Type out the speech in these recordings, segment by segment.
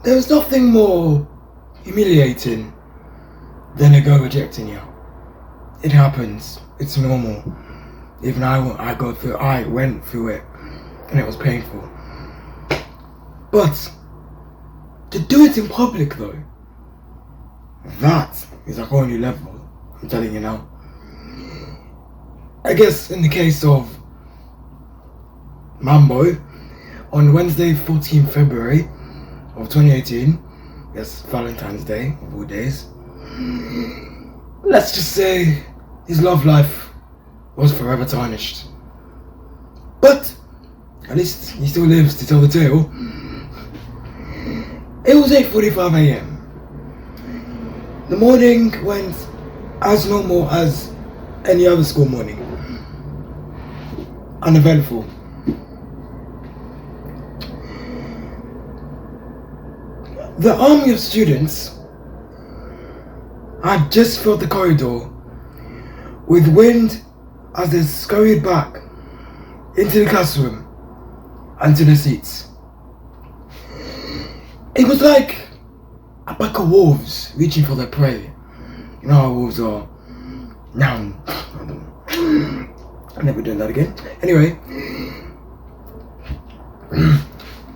There was nothing more humiliating than a girl rejecting you. It happens. It's normal. Even I went through it, and it was painful. But to do it in public, though, that is a whole new level. I'm telling you now. I guess in the case of Mambo, on Wednesday, 14th February of 2018, yes, Valentine's Day of all days, let's just say his love life was forever tarnished. But at least he still lives to tell the tale. It was 8:45 a.m. The morning went as normal as any other school morning. Uneventful. The army of students had just filled the corridor with wind as they scurried back into the classroom and to the seats. It was like a pack of wolves reaching for their prey. You know how wolves are. Now, I'm never doing that again. Anyway,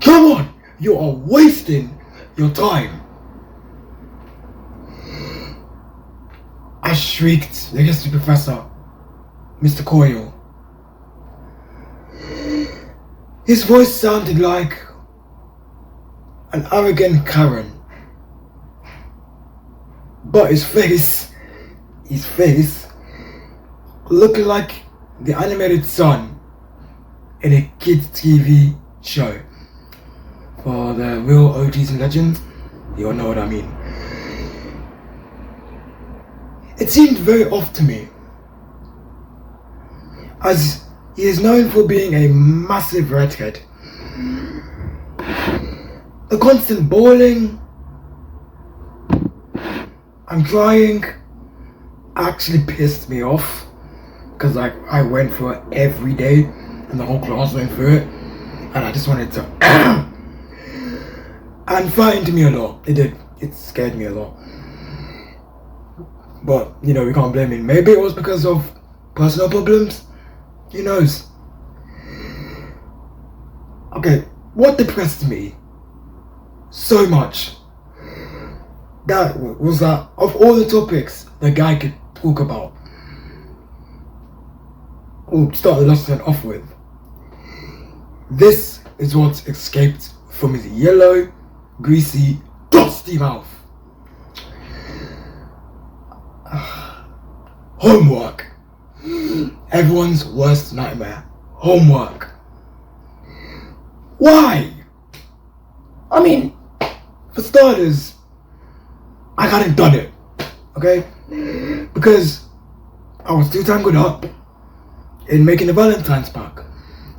come on! You are wasting your time. I shrieked against the professor, Mr. Coyle. His voice sounded like an arrogant Karen. But his face looked like the animated sun in a kids' TV show. For the real OGs and legends, you'll know what I mean. It seemed very off to me, as he is known for being a massive redhead. The constant bawling and crying actually pissed me off, because I went through it every day and the whole class went through it, and I just wanted to and frightened me a lot. It did. It scared me a lot. But, you know, we can't blame him. Maybe it was because of personal problems. Who knows? Okay, what depressed me so much that was that of all the topics the guy could talk about or start the lesson off with, this is what escaped from his yellow, greasy, dusty mouth. Homework. Everyone's worst nightmare. Homework. Why? I mean, for starters, I hadn't done it, okay? Because I was too tangled up in making a Valentine's pack.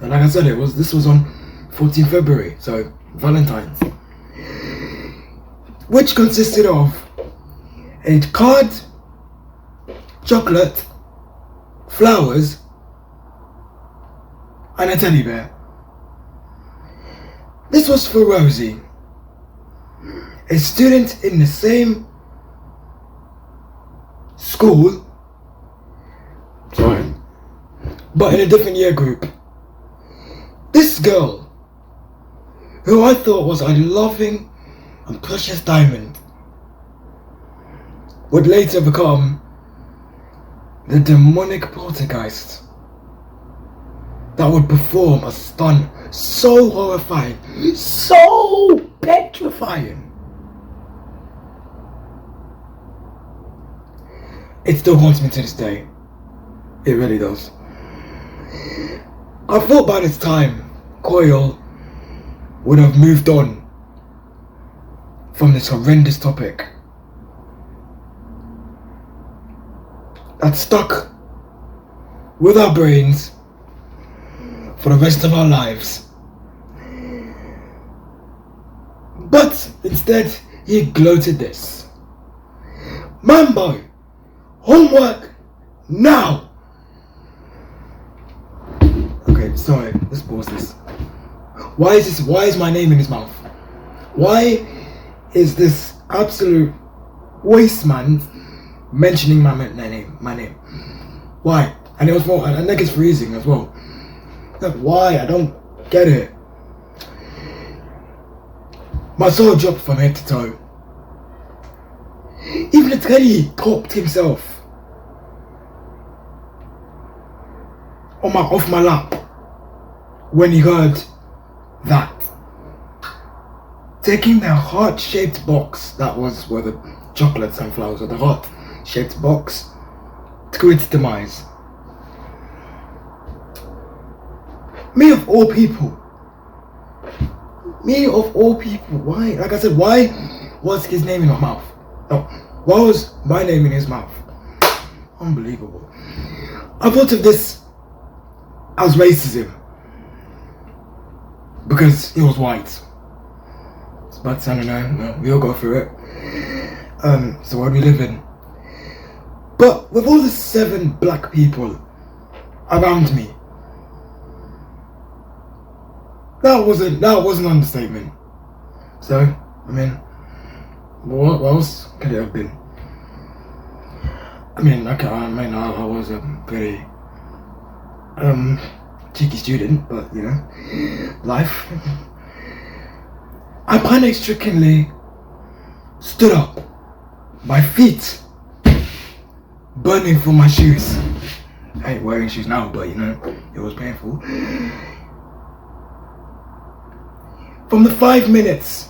And like I said, this was on 14th February, so Valentine's. Which consisted of a card, chocolate, flowers, and a teddy bear. This was for Rosie, a student in the same school, sorry, but in a different year group. This girl, who I thought was a loving and precious diamond, would later become the demonic poltergeist that would perform a stunt so horrifying, so petrifying. It still haunts me to this day. It really does. I thought by this time Coyle would have moved on from this horrendous topic that stuck with our brains for the rest of our lives. But instead, he gloated this: Mambo, homework now! Okay, sorry, let's pause this. Why is my name in his mouth? Why is this absolute waste man mentioning my name. Why? And it was more, and I think it's freezing as well. Like, why? I don't get it. My soul dropped from head to toe. Even the Teddy copped himself off my lap when he heard that. Taking their heart-shaped box, that was where the chocolates and flowers were, the heart-shaped box, to its demise. Me of all people, why? Like I said, why was his name in my mouth? No, why was my name in his mouth? Unbelievable. I thought of this as racism because he was white. But I don't know, we all go through it. It's the world we live in. But with all the 7 black people around me, that was an understatement. So, I mean, what else could it have been? I mean, I was a very cheeky student, but you know, life. I panic-strickenly stood up, my feet burning from my shoes. I ain't wearing shoes now, but you know, it was painful. From the 5 minutes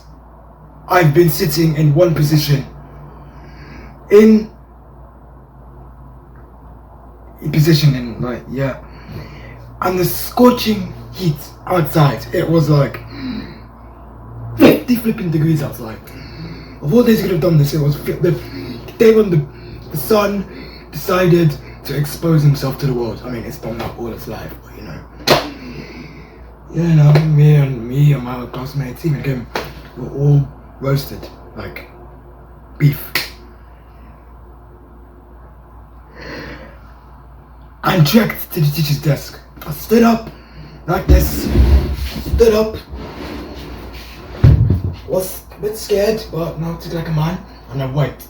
I've been sitting in one position, and the scorching heat outside, it was like 50 flipping degrees outside. Of all days you could have done this, it was the day when the sun decided to expose himself to the world. I mean, it's done that all its life, but you know. You know, me and my classmates, even him, were all roasted like beef. I trekked to the teacher's desk. I stood up like this. Was a bit scared, but now took like a man, and I went.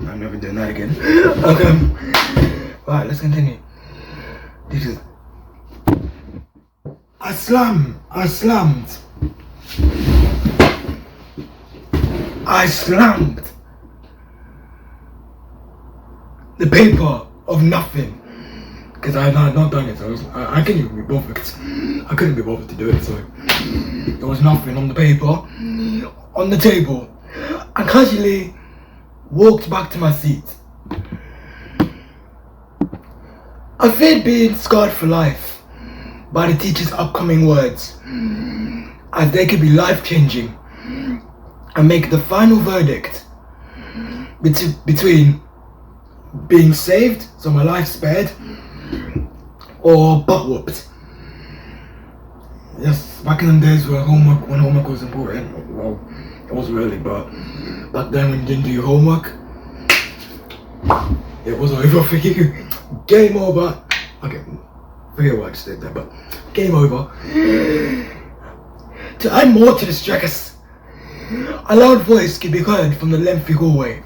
I'm never doing that again. Okay. Right, let's continue. I slammed the paper of nothing. Because I had not done it, so I couldn't even be bothered. I couldn't be bothered to do it, so there was nothing on the paper, on the table. I casually walked back to my seat. I feared being scarred for life by the teacher's upcoming words, as they could be life-changing and make the final verdict between being saved, so my life spared, or butt whooped. Yes, back in the days when homework was important, well, it wasn't really, but back then when you didn't do your homework, it was over for you. Game over. Okay, forget what I just did there, but game over. To add more to the stress, a loud voice could be heard from the lengthy hallway.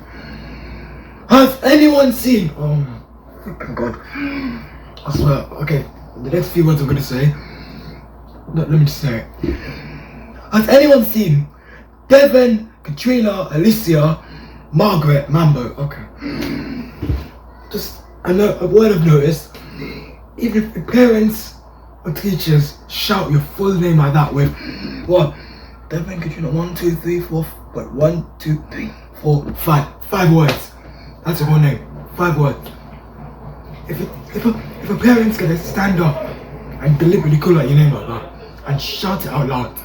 Has anyone seen? Oh my god. I swear. Okay, the next few words I'm gonna say. Let me just say it. Has anyone seen Devon, Katrina, Alicia, Margaret, Mambo? Okay. Just a word of notice. Even if your parents or teachers shout your full name like that with what? Devon, Katrina, 1, 2, 3, 4. But 1, 2, 3, 4, 5. 5 words. That's your whole name. 5 words. If a parent's gonna stand up and deliberately call out your name like that and shout it out loud,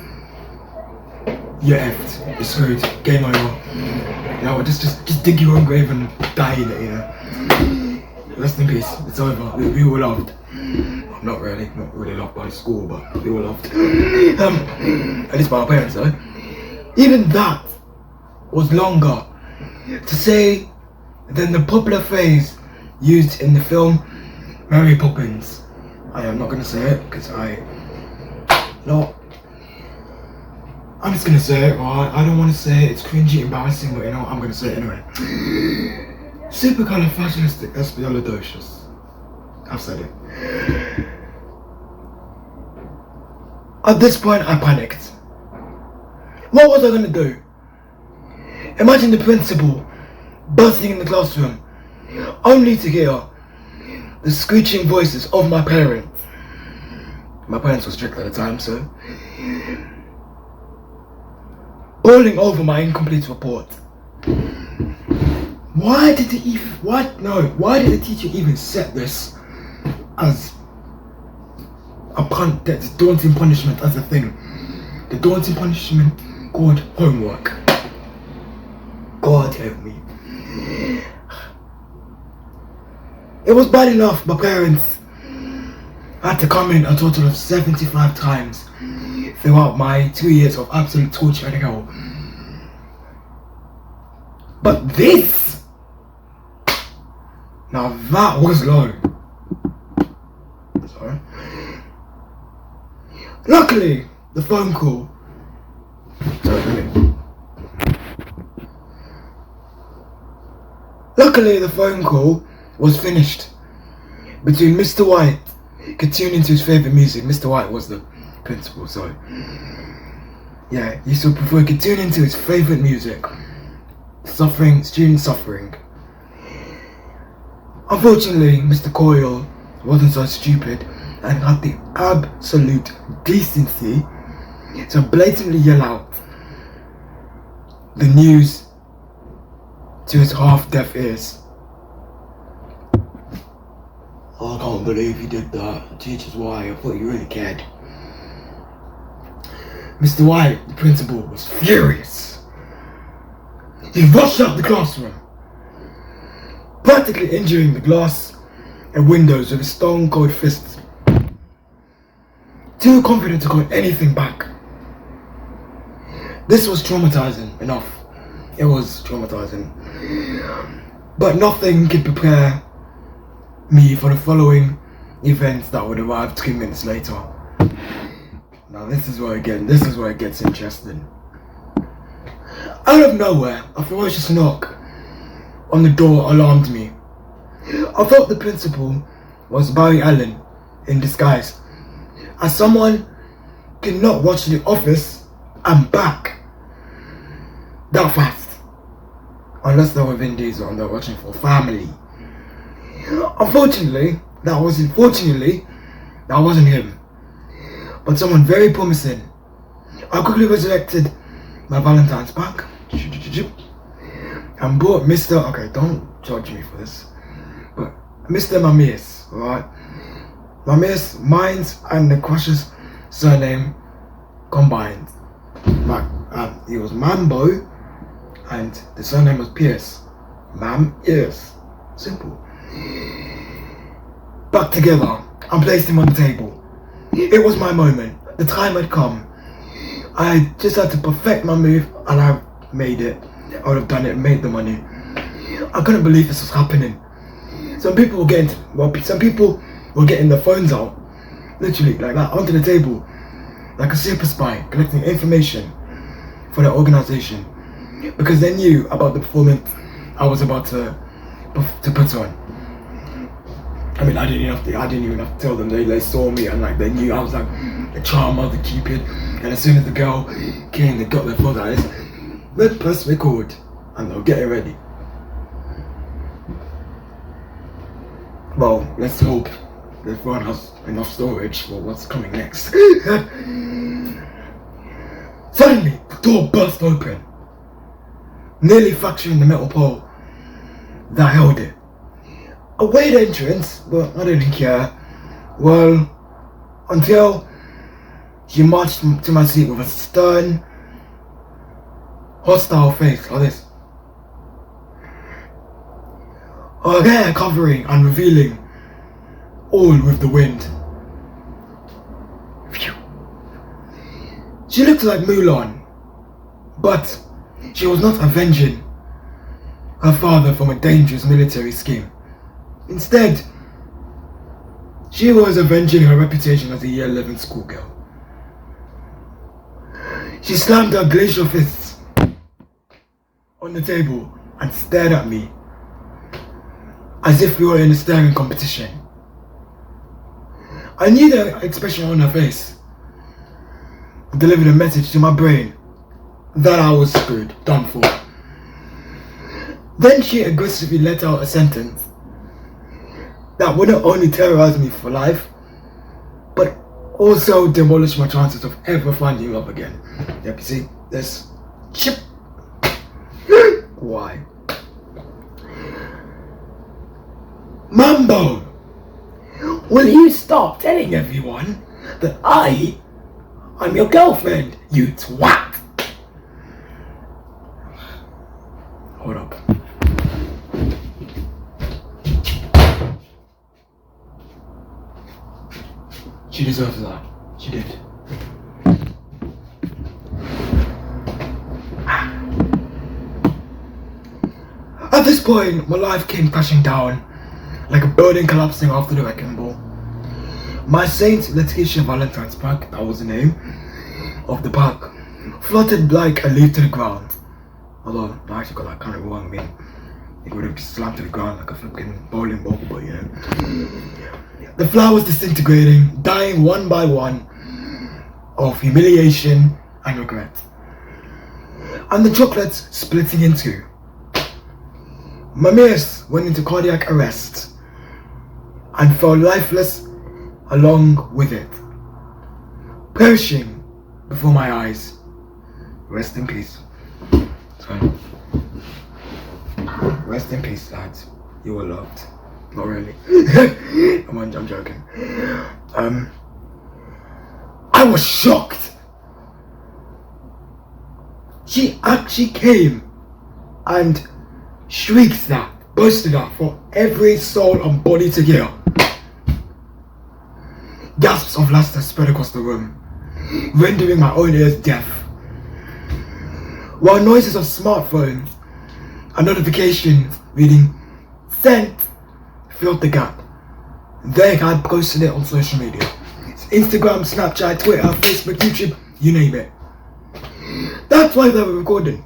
you're effed. You're screwed. Game over. You know, just dig your own grave and die in it, you know. Rest in peace. It's over. We were loved. Not really loved by school, but we were loved. At least by our parents, though. Even that was longer to say than the popular phrase used in the film Mary Poppins. I am not going to say it because I No, I'm just gonna say it, alright? I don't want to say it, it's cringy, embarrassing, but you know what, I'm gonna say it anyway. Supercalifragilisticexpialidocious. I've said it. At this point, I panicked. What was I gonna do? Imagine the principal bursting in the classroom, only to hear the screeching voices of my parents. My parents were strict at the time, so bawling over my incomplete report. Why did the teacher even set this as that's daunting punishment as a thing? The daunting punishment called homework. God help me. It was bad enough my parents had to come in a total of 75 times throughout my 2 years of absolute torture and hell. But this! Now that was low. Sorry. Luckily, the phone call. Luckily, the phone call was finished between Mr. White could tune into his favourite music. Mr. White was the principal, so yeah, he still prefer could tune into his favourite music. Student suffering. Unfortunately, Mr. Coyle wasn't so stupid and had the absolute decency to blatantly yell out the news to his half-deaf ears. I can't believe you did that. Teachers, why? I thought you really cared. Mr. White, the principal, was furious. He rushed out the classroom, practically injuring the glass and windows with his stone-cold fists. Too confident to call anything back. This was traumatizing enough. It was traumatizing. But nothing could prepare me for the following events that would arrive 2 minutes later. Now this is where it gets interesting. Out of nowhere, a ferocious knock on the door alarmed me. I thought the principal was Barry Allen in disguise, as someone cannot watch The Office and back that fast, unless they were Vin Diesel and they're watching for family. Unfortunately, that wasn't him, but someone very promising. I quickly resurrected my Valentine's pack and brought Mr. Okay, don't judge me for this, but Mr. Mamias, alright? Mamias, mine's and the crush's surname combined. He was Mambo and the surname was Pierce. Yes. Simple. Back together and placed him on the table. It was my moment. The time had come. I just had to perfect my move and I made it. I would have done it and made the money. I couldn't believe this was happening. Some people were getting their phones out, literally like that, onto the table, like a super spy, collecting information for their organization, because they knew about the performance I was about to put on. I mean, I didn't even have to tell them. They saw me and like they knew I was like the charmer, the cupid. And as soon as the girl came, they got their phones out. Let's press record, and they'll get it ready. Well, let's hope the phone has enough storage for what's coming next. Suddenly, the door burst open, nearly fracturing the metal pole that held it. A weird entrance, but I didn't care. Well, until she marched to my seat with a stern, hostile face like this. Her hair covering and revealing, all with the wind. Phew. She looked like Mulan, but she was not avenging her father from a dangerous military scheme. Instead, she was avenging her reputation as a year 11 schoolgirl. She slammed her glacial fists on the table and stared at me as if we were in a staring competition. I knew the expression on her face delivered a message to my brain that I was screwed, done for. Then she aggressively let out a sentence that wouldn't only terrorize me for life, but also demolish my chances of ever finding love again. Yep, you see, this chip. Why? Mambo! Will you stop telling everyone that I'm your girlfriend, you twat? Hold up. She deserves that. She did. At this point, my life came crashing down like a building collapsing after the wrecking ball. My Saint Letitia Valentine's Park, that was the name of the park, fluttered like a leaf to the ground. Although I actually got that kind of wrong. I mean, it would have just slammed to the ground like a flipping bowling ball, but you know. The flowers disintegrating, dying one by one of humiliation and regret. And the chocolates splitting in two. My miss went into cardiac arrest and fell lifeless along with it, perishing before my eyes. Rest in peace. So, rest in peace, lads. You were loved. Not really. I'm joking. I was shocked. She actually came and shrieked that, boasted that for every soul and body to hear. Gasps of laughter spread across the room, rendering my own ears deaf. While noises of smartphones and notifications reading "sent" filled the gap. They had posted it on social media. It's Instagram, Snapchat, Twitter, Facebook, YouTube, you name it. That's why they were recording.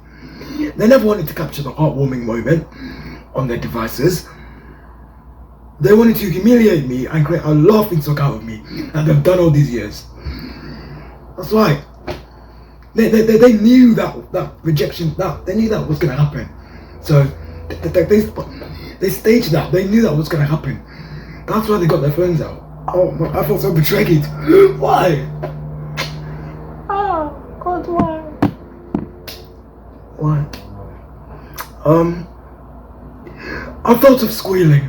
They never wanted to capture the heartwarming moment on their devices. They wanted to humiliate me and create a laughing stock out of me that they've done all these years. That's right. They knew that rejection, they knew that was going to happen. So they staged that. They knew that was going to happen. That's why they got their phones out. Oh, I felt so betrayed. Why? Oh, God, why? Why? I thought of squealing,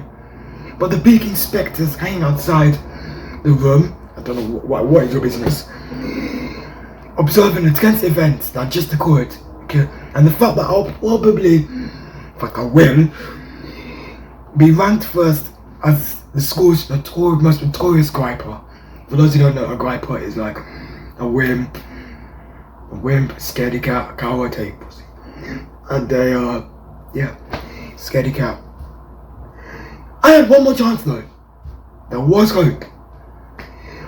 but the peeking spectres hanging outside the room, I don't know what is your business, observing a tense event that just occurred, okay, and the fact that I'll probably, in fact I will, be ranked first as the school's most notorious griper. For those who don't know, a griper is like a wimp, scaredy cat, a coward type pussy. And scaredy cat. I had one more chance though. There was hope.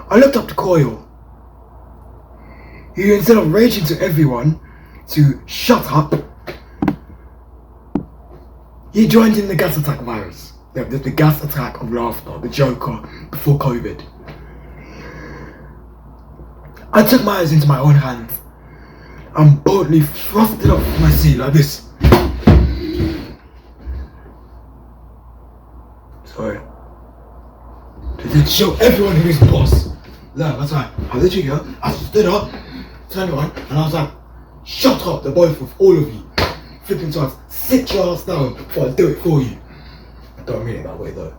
I looked up to Coyle, who, instead of raging to everyone to shut up, he joined in the gas attack virus. The gas attack of laughter, the Joker before COVID. I took matters into my own hands and boldly thrust it off my seat like this. Sorry. To show everyone who is boss. No, that's right. I literally go, I stood up, turned around, and I was like, shut up, the both of all of you. Flipping to us, sit your ass down before I do it for you. I don't mean it that way though.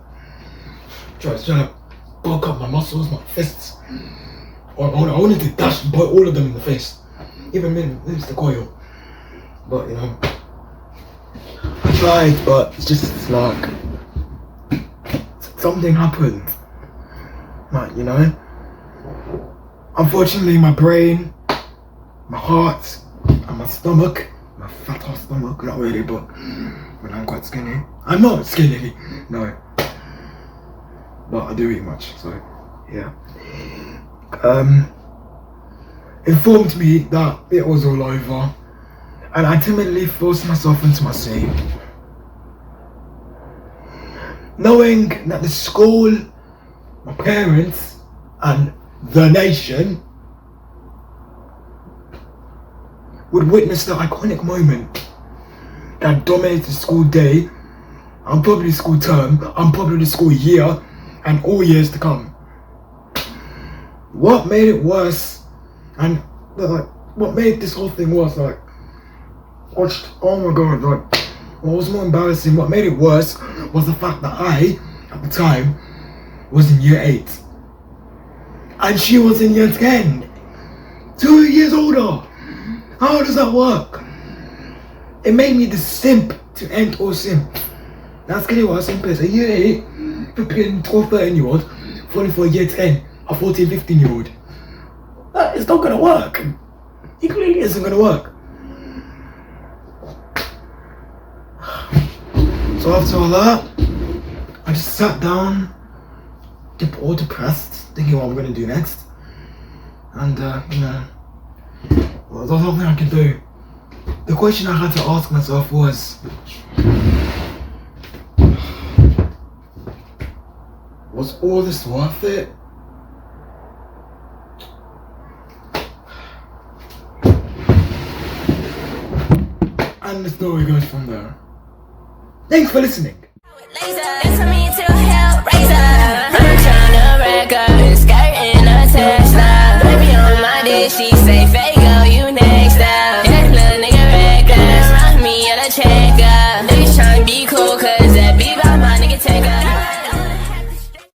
Trying to bulk up my muscles, my fists. I wanted to dash all of them in the face. Even Mr. Coyle. But you know, I tried, but it's just like something happened. Like, you know, unfortunately my brain, my heart, and my stomach, my fat ass stomach, not really, but when I'm quite skinny. I'm not skinny, no. But I do eat much, so yeah. informed me that it was all over, and I timidly forced myself into my seat, knowing that the school, my parents, and the nation would witness the iconic moment that dominated the school day, and probably the school term, and probably the school year, and all years to come. What made it worse, and what made this whole thing worse, oh my god, what was more embarrassing, what made it worse was the fact that I, at the time, was in year 8. And she was in year 10. 2 years older. How does that work? It made me the simp to end all simp. That's clearly what a simp is. A year 8, flipping 12, 13-year-old, falling for a year 10, a 14, 15-year-old. It's not gonna work. It clearly isn't gonna work. So after all that, I just sat down, all depressed, thinking what I'm gonna do next. And well, there's nothing I can do. The question I had to ask myself was all this worth it? And the story goes from there. Thanks for listening.